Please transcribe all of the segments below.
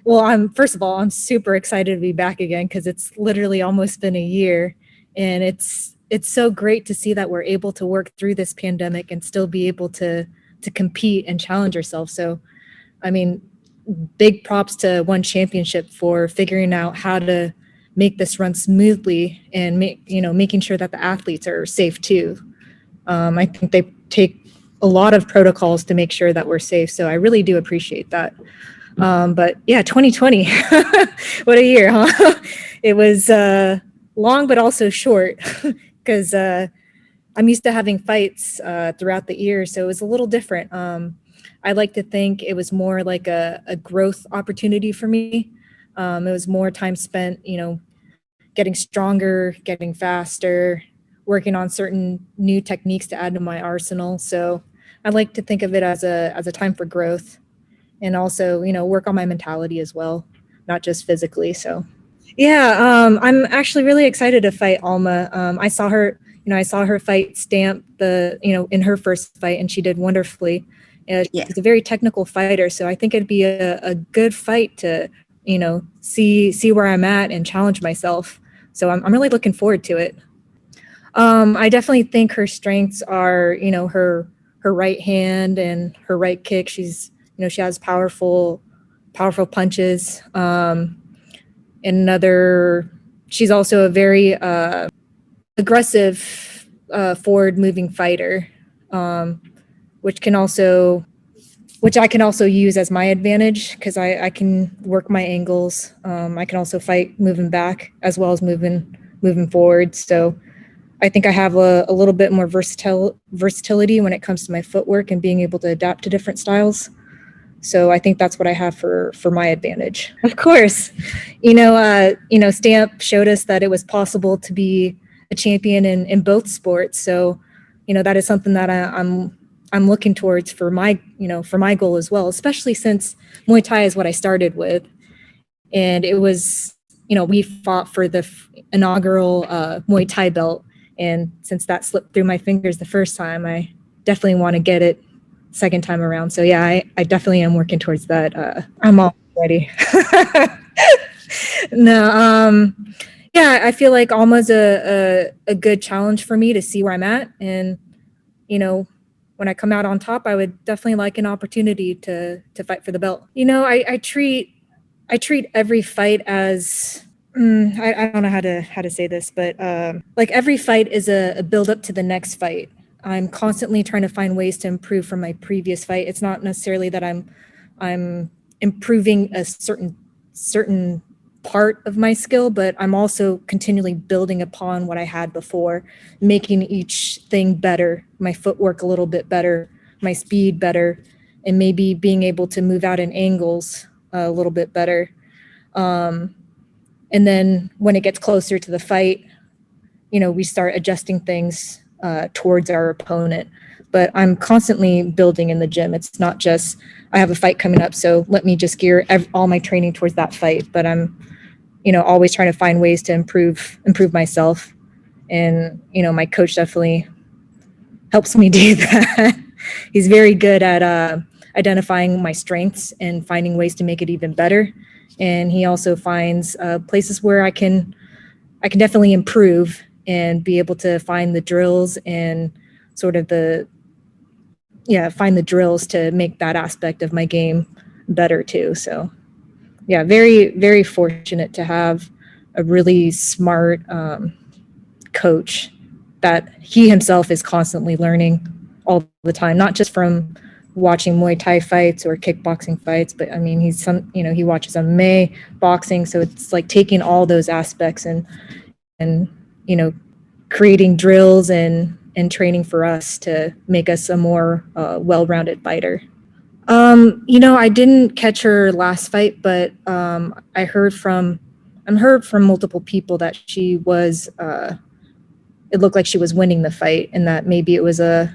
Well, first of all, I'm super excited to be back again because it's literally almost been a year, and it's so great to see that we're able to work through this pandemic and still be able to compete and challenge ourselves. So, I mean, big props to One Championship for figuring out how to make this run smoothly and making sure that the athletes are safe too. I think they take a lot of protocols to make sure that we're safe. So I really do appreciate that. But yeah, 2020, what a year, huh? It was long, but also short because I'm used to having fights throughout the year. So it was a little different. I like to think it was more like a growth opportunity for me. It was more time spent, getting stronger, getting faster, working on certain new techniques to add to my arsenal. So I like to think of it as a time for growth and also, work on my mentality as well, not just physically. So yeah, I'm actually really excited to fight Alma. I saw her fight Stamp in her first fight, and she did wonderfully. Yeah. She's a very technical fighter, so I think it'd be a good fight to, see where I'm at and challenge myself. So I'm really looking forward to it. I definitely think her strengths are, her right hand and her right kick. She has powerful punches. She's also a very aggressive, forward moving fighter, um, which can also, which I can also use as my advantage because I can work my angles. I can also fight moving back as well as moving forward. So I think I have a little bit more versatility when it comes to my footwork and being able to adapt to different styles. So I think that's what I have for my advantage. Of course, Stamp showed us that it was possible to be a champion in both sports. So, that is something that I'm looking towards for my goal as well, especially since Muay Thai is what I started with. And it was, we fought for the inaugural Muay Thai belt. And since that slipped through my fingers the first time, I definitely want to get it second time around. So yeah, I definitely am working towards that. I'm all ready. No, yeah, I feel like Alma's a good challenge for me to see where I'm at. And, when I come out on top, I would definitely like an opportunity to fight for the belt. I treat every fight as I don't know how to say this, but like every fight is a build up to the next fight. I'm constantly trying to find ways to improve from my previous fight. It's not necessarily that I'm improving a certain part of my skill, but I'm also continually building upon what I had before, making each thing better, my footwork a little bit better, my speed better, and maybe being able to move out in angles a little bit better. And then when it gets closer to the fight, we start adjusting things towards our opponent. But I'm constantly building in the gym. It's not just I have a fight coming up, so let me just gear all my training towards that fight. But I'm, always trying to find ways to improve myself. And my coach definitely helps me do that. He's very good at identifying my strengths and finding ways to make it even better. And he also finds places where I can definitely improve and be able to find the drills and sort of find the drills to make that aspect of my game better too. So yeah, very, very fortunate to have a really smart coach that he himself is constantly learning all the time, not just from watching Muay Thai fights or kickboxing fights, but I mean, he watches MMA, boxing. So it's like taking all those aspects and creating drills and training for us to make us a more well-rounded fighter. I didn't catch her last fight, but I heard from multiple people that she was it looked like she was winning the fight and that maybe it was a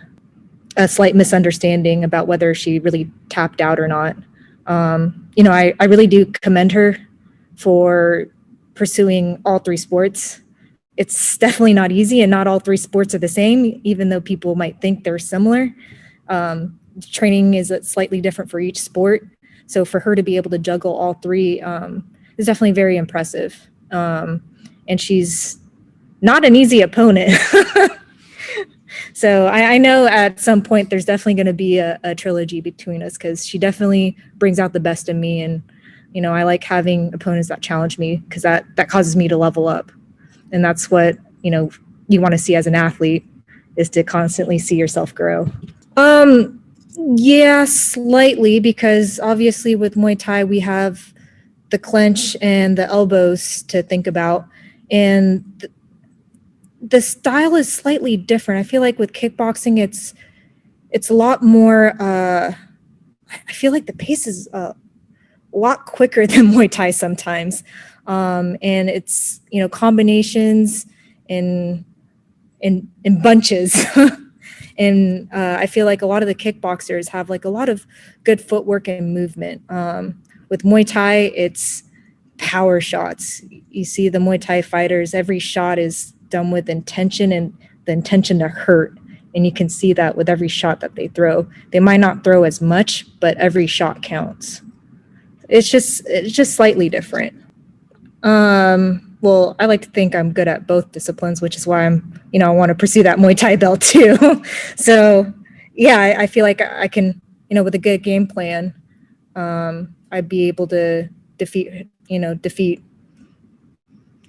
slight misunderstanding about whether she really tapped out or not. I really do commend her for pursuing all three sports. It's definitely not easy, and not all three sports are the same, even though people might think they're similar. Training is slightly different for each sport, So for her to be able to juggle all three is definitely very impressive. And she's not an easy opponent. So I know at some point there's definitely going to be a trilogy between us, because she definitely brings out the best in me. And, I like having opponents that challenge me, because that causes me to level up. And that's what, you want to see as an athlete, is to constantly see yourself grow. Yeah, slightly, because obviously with Muay Thai, we have the clench and the elbows to think about. And the style is slightly different. I feel like with kickboxing, it's a lot more, I feel like the pace is a lot quicker than Muay Thai sometimes. And it's, combinations in bunches. And I feel like a lot of the kickboxers have like a lot of good footwork and movement. With Muay Thai, it's power shots. You see the Muay Thai fighters, every shot is done with intention and the intention to hurt. And you can see that with every shot that they throw. They might not throw as much, but every shot counts. It's just slightly different. Well, I like to think I'm good at both disciplines, which is why I want to pursue that Muay Thai belt too. So yeah, I feel like I can, with a good game plan, I'd be able to defeat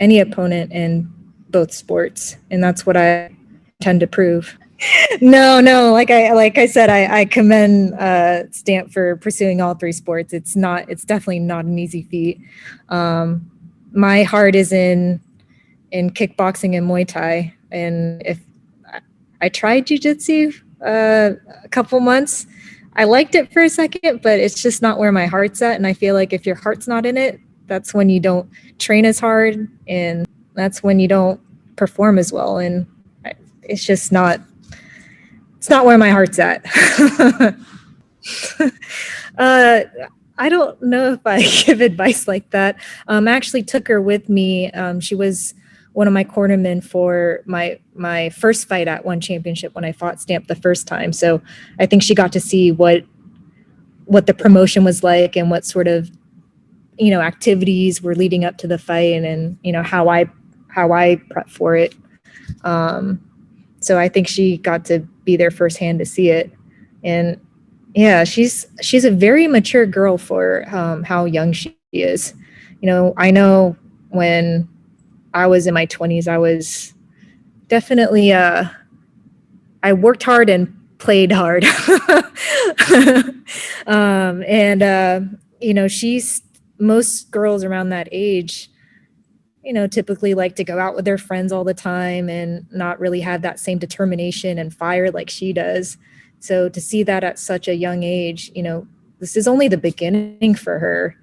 any opponent in both sports. And that's what I tend to prove. No, like I said, I commend Stamp for pursuing all three sports. It's definitely not an easy feat. My heart is in kickboxing and Muay Thai. And if I tried jujitsu a couple months, I liked it for a second, but it's just not where my heart's at. And I feel like if your heart's not in it, that's when you don't train as hard, and that's when you don't perform as well. And it's just not, it's not where my heart's at. I don't know if I give advice like that. I actually took her with me. She was one of my cornermen for my first fight at One Championship when I fought Stamp the first time. So I think she got to see what the promotion was like, and what sort of, activities were leading up to the fight, and how I prep for it. So I think she got to be there firsthand to see it. And yeah, she's a very mature girl for how young she is. I know when I was in my 20s, I was definitely I worked hard and played hard. She's, most girls around that age, typically like to go out with their friends all the time and not really have that same determination and fire like she does. So to see that at such a young age, this is only the beginning for her.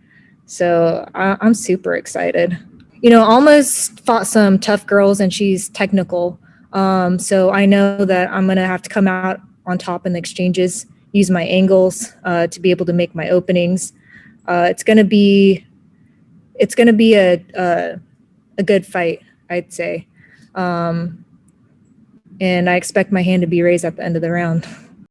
So I'm super excited. Almost fought some tough girls, and she's technical. So I know that I'm going to have to come out on top in the exchanges, use my angles to be able to make my openings. It's going to be a good fight, I'd say. And I expect my hand to be raised at the end of the round.